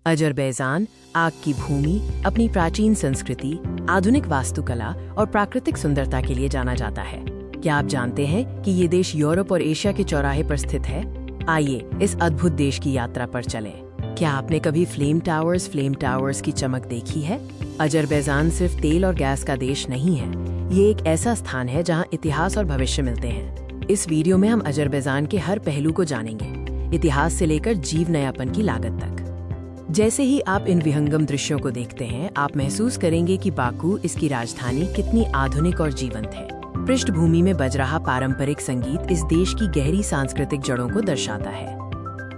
Azerbaijan आग की भूमि, अपनी प्राचीन संस्कृति, आधुनिक वास्तुकला और प्राकृतिक सुंदरता के लिए जाना जाता है। क्या आप जानते हैं कि ये देश यूरोप और एशिया के चौराहे पर स्थित है? आइए इस अद्भुत देश की यात्रा पर चलें। क्या आपने कभी फ्लेम टावर्स की चमक देखी है? अजरबैजान सिर्फ तेल और गैस का देश नहीं है, ये एक ऐसा स्थान है जहां इतिहास और भविष्य मिलते हैं। इस वीडियो में हम अजरबैजान के हर पहलू को जानेंगे, इतिहास से लेकर जीव नयापन की लागत तक। जैसे ही आप इन विहंगम दृश्यों को देखते हैं, आप महसूस करेंगे कि बाकू, इसकी राजधानी, कितनी आधुनिक और जीवंत है। पृष्ठभूमि में बज रहा पारंपरिक संगीत इस देश की गहरी सांस्कृतिक जड़ों को दर्शाता है।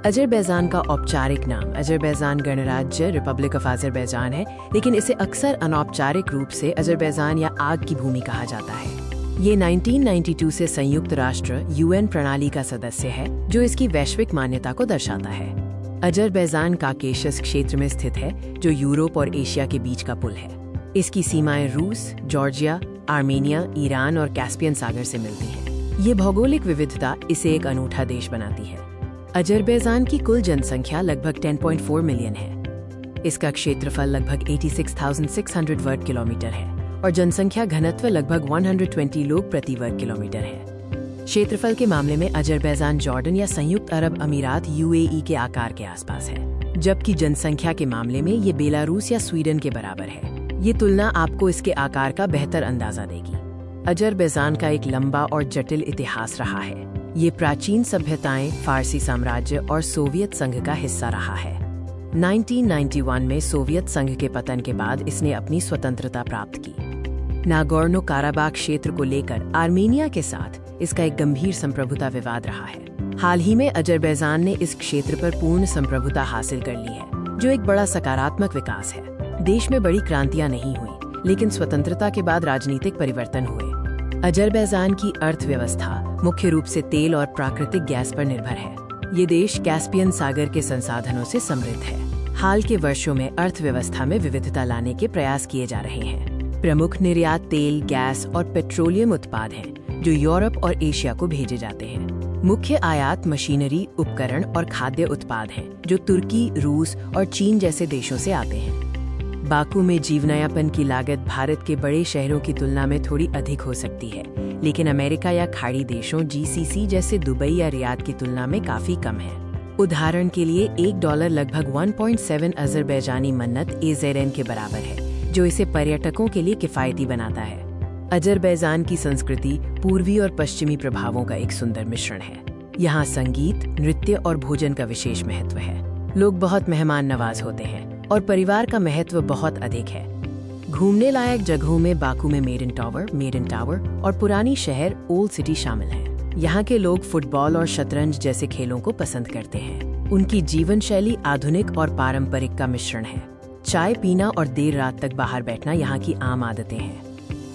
अजरबैजान का औपचारिक नाम अजरबैजान गणराज्य रिपब्लिक ऑफ अजरबैजान है, लेकिन इसे अक्सर अनौपचारिक रूप से अजरबैजान या आग की भूमि कहा जाता है। ये 1992 से संयुक्त राष्ट्र UN प्रणाली का सदस्य है, जो इसकी वैश्विक मान्यता को दर्शाता है। अजरबैजान काकेशस क्षेत्र में स्थित है, जो यूरोप और एशिया के बीच का पुल है। इसकी सीमाएं रूस, जॉर्जिया, आर्मेनिया, ईरान और कैस्पियन सागर से मिलती हैं। ये भौगोलिक विविधता इसे एक अनूठा देश बनाती है। अजरबैजान की कुल जनसंख्या लगभग 10.4 मिलियन है। इसका क्षेत्रफल लगभग 86,600 वर्ग किलोमीटर है और जनसंख्या घनत्व लगभग 120 लोग प्रति वर्ग किलोमीटर है। क्षेत्रफल के मामले में अजरबैजान जॉर्डन या संयुक्त अरब अमीरात UAE के आकार के आसपास है, जबकि जनसंख्या के मामले में ये बेलारूस या स्वीडन के बराबर है। ये तुलना आपको इसके आकार का बेहतर अंदाजा देगी। अजरबैजान का एक लंबा और जटिल इतिहास रहा है। ये प्राचीन सभ्यताएं, फारसी साम्राज्य और सोवियत संघ का हिस्सा रहा है। 1991 में सोवियत संघ के पतन के बाद इसने अपनी स्वतंत्रता प्राप्त की। नागोर्नो काराबाख क्षेत्र को लेकर आर्मेनिया के साथ इसका एक गंभीर संप्रभुता विवाद रहा है। हाल ही में अजरबैजान ने इस क्षेत्र पर पूर्ण संप्रभुता हासिल कर ली है, जो एक बड़ा सकारात्मक विकास है। देश में बड़ी क्रांतियां नहीं हुई, लेकिन स्वतंत्रता के बाद राजनीतिक परिवर्तन हुए। अजरबैजान की अर्थव्यवस्था मुख्य रूप से तेल और प्राकृतिक गैस पर निर्भर है। ये देश कैस्पियन सागर के संसाधनों से समृद्ध है। हाल के वर्षों में अर्थव्यवस्था में विविधता लाने के प्रयास किए जा रहे हैं। प्रमुख निर्यात तेल, गैस और पेट्रोलियम उत्पाद हैं, जो यूरोप और एशिया को भेजे जाते हैं। मुख्य आयात मशीनरी, उपकरण और खाद्य उत्पाद हैं, जो तुर्की, रूस और चीन जैसे देशों से आते हैं। बाकू में जीवनयापन की लागत भारत के बड़े शहरों की तुलना में थोड़ी अधिक हो सकती है, लेकिन अमेरिका या खाड़ी देशों GCC जैसे दुबई या रियाद की तुलना में काफी कम है। उदाहरण के लिए $1 लगभग 1.7 अजरबैजानी मन्नत AZN के बराबर है, जो इसे पर्यटकों के लिए किफायती बनाता है। अजरबैजान की संस्कृति पूर्वी और पश्चिमी प्रभावों का एक सुंदर मिश्रण है। यहाँ संगीत, नृत्य और भोजन का विशेष महत्व है। लोग बहुत मेहमान नवाज होते हैं और परिवार का महत्व बहुत अधिक है। घूमने लायक जगहों में बाकू में मेडन टावर और पुरानी शहर ओल्ड सिटी शामिल है। यहाँ के लोग फुटबॉल और शतरंज जैसे खेलों को पसंद करते हैं। उनकी जीवन शैली आधुनिक और पारंपरिक का मिश्रण है। चाय पीना और देर रात तक बाहर बैठना यहाँ की आम आदतें हैं।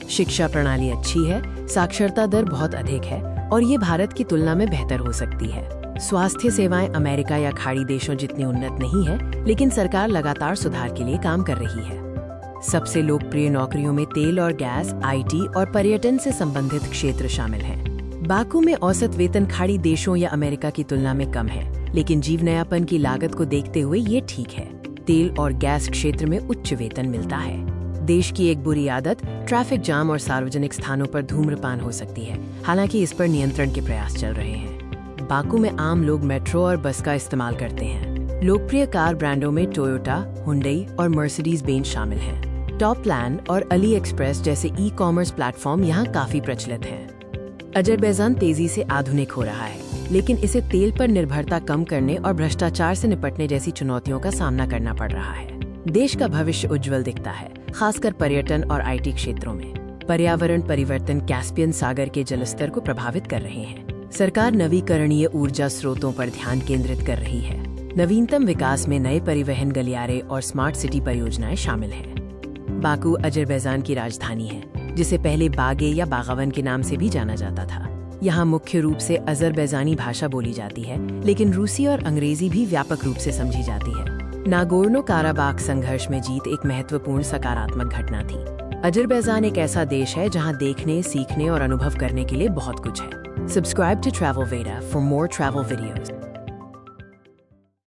शिक्षा प्रणाली अच्छी है, साक्षरता दर बहुत अधिक है और ये भारत की तुलना में बेहतर हो सकती है। स्वास्थ्य सेवाएं अमेरिका या खाड़ी देशों जितनी उन्नत नहीं है, लेकिन सरकार लगातार सुधार के लिए काम कर रही है। सबसे लोकप्रिय नौकरियों में तेल और गैस, IT और पर्यटन से संबंधित क्षेत्र शामिल हैं। बाकू में औसत वेतन खाड़ी देशों या अमेरिका की तुलना में कम है, लेकिन जीवनयापन की लागत को देखते हुए ये ठीक है। तेल और गैस क्षेत्र में उच्च वेतन मिलता है। देश की एक बुरी आदत ट्रैफिक जाम और सार्वजनिक स्थानों पर धूम्रपान हो सकती है, हालांकि इस पर नियंत्रण के प्रयास चल रहे हैं। बाकू में आम लोग मेट्रो और बस का इस्तेमाल करते हैं। लोकप्रिय कार ब्रांडों में टोयोटा, हुंडई और मर्सिडीज बेंज शामिल हैं। टॉप प्लान और अली एक्सप्रेस जैसे ई-कॉमर्स प्लेटफॉर्म यहाँ काफी प्रचलित हैं। अजरबैजान तेजी से आधुनिक हो रहा है, लेकिन इसे तेल पर निर्भरता कम करने और भ्रष्टाचार से निपटने जैसी चुनौतियों का सामना करना पड़ रहा है। देश का भविष्य उज्जवल दिखता है, खासकर पर्यटन और IT क्षेत्रों में। पर्यावरण परिवर्तन कैस्पियन सागर के जलस्तर को प्रभावित कर रहे हैं। सरकार नवीकरणीय ऊर्जा स्रोतों पर ध्यान केंद्रित कर रही है। नवीनतम विकास में नए परिवहन गलियारे और स्मार्ट सिटी परियोजनाएं शामिल हैं। बाकू अजरबैजान की राजधानी है, जिसे पहले बागे या बागावन के नाम से भी जाना जाता था। यहाँ मुख्य रूप से अजरबैजानी भाषा बोली जाती है, लेकिन रूसी और अंग्रेजी भी व्यापक रूप से समझी जाती है। नागोर्नो काराबाख संघर्ष में जीत एक महत्वपूर्ण सकारात्मक घटना थी। अजरबैजान एक ऐसा देश है जहाँ देखने, सीखने और अनुभव करने के लिए बहुत कुछ है। Subscribe to Travel Veda for more travel videos.